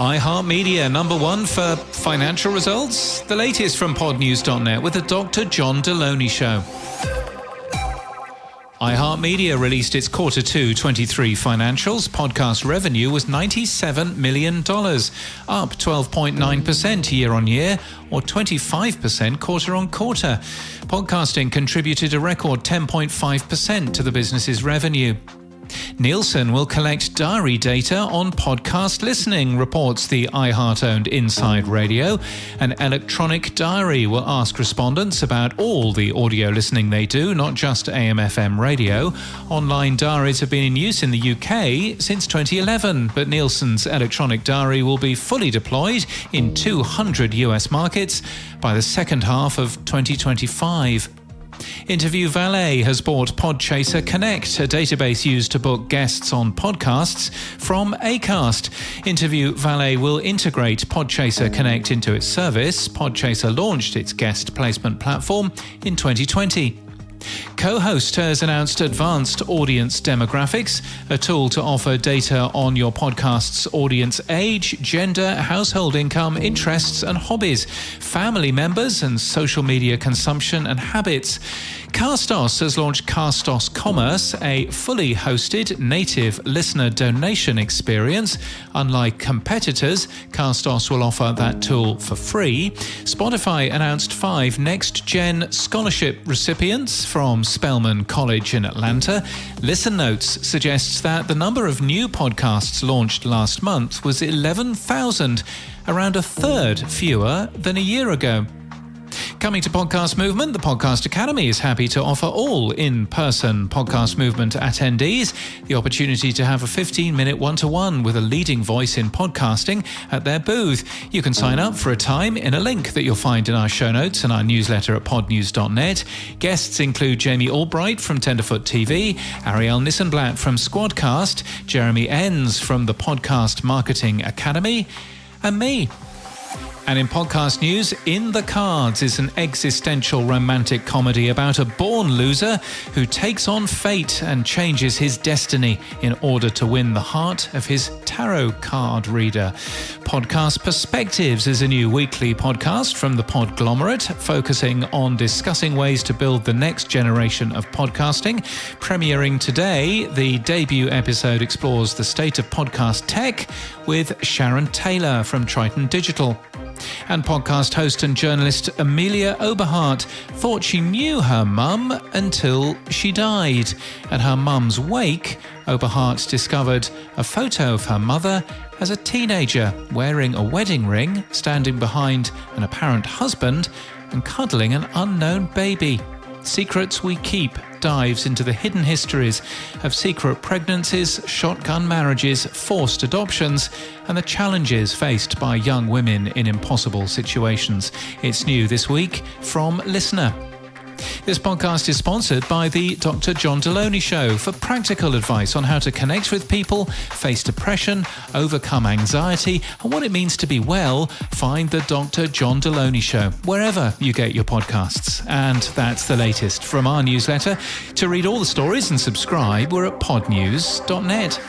iHeart Media, number one for financial results. The latest from podnews.net with the Dr. John Deloney Show. iHeart Media released its Quarter 2 23 financials. Podcast revenue was $97 million, up 12.9% year-on-year, or 25% quarter-on-quarter. Podcasting contributed a record 10.5% to the business's revenue. Nielsen will collect diary data on podcast listening, reports the iHeart-owned Inside Radio. An electronic diary will ask respondents about all the audio listening they do, not just AM/FM radio. Online diaries have been in use in the UK since 2011, but Nielsen's electronic diary will be fully deployed in 200 US markets by the second half of 2025. Interview Valet has bought Podchaser Connect, a database used to book guests on podcasts, from Acast. Interview Valet will integrate Podchaser Connect into its service. Podchaser launched its guest placement platform in 2020. Co-Host has announced Advanced Audience Demographics, a tool to offer data on your podcast's audience age, gender, household income, interests and hobbies, family members and social media consumption and habits. Castos has launched Castos Commerce, a fully hosted native listener donation experience. Unlike competitors, Castos will offer that tool for free. Spotify announced 5 next-gen scholarship recipients from Spelman College in Atlanta. Listen Notes suggests that the number of new podcasts launched last month was 11,000, around a third fewer than a year ago. Coming to Podcast Movement, the Podcast Academy is happy to offer all in-person Podcast Movement attendees the opportunity to have a 15-minute one-to-one with a leading voice in podcasting at their booth. You can sign up for a time in a link that you'll find in our show notes and our newsletter at podnews.net. Guests include Jamie Albright from Tenderfoot TV, Ariel Nissenblatt from Squadcast, Jeremy Enns from the Podcast Marketing Academy, and me. And in podcast news, In the Cards is an existential romantic comedy about a born loser who takes on fate and changes his destiny in order to win the heart of his tarot card reader. Podcast Perspectives is a new weekly podcast from the Podglomerate, focusing on discussing ways to build the next generation of podcasting. Premiering today, the debut episode explores the state of podcast tech with Sharon Taylor from Triton Digital. And podcast host and journalist Amelia Oberhardt thought she knew her mum until she died. At her mum's wake, Oberhardt discovered a photo of her mother as a teenager wearing a wedding ring, standing behind an apparent husband and cuddling an unknown baby. Secrets We Keep dives into the hidden histories of secret pregnancies, shotgun marriages, forced adoptions, and the challenges faced by young women in impossible situations. It's new this week from Listener. This podcast is sponsored by the Dr. John Deloney Show. For practical advice on how to connect with people, face depression, overcome anxiety, and what it means to be well, find the Dr. John Deloney Show wherever you get your podcasts. And that's the latest from our newsletter. To read all the stories and subscribe, we're at podnews.net.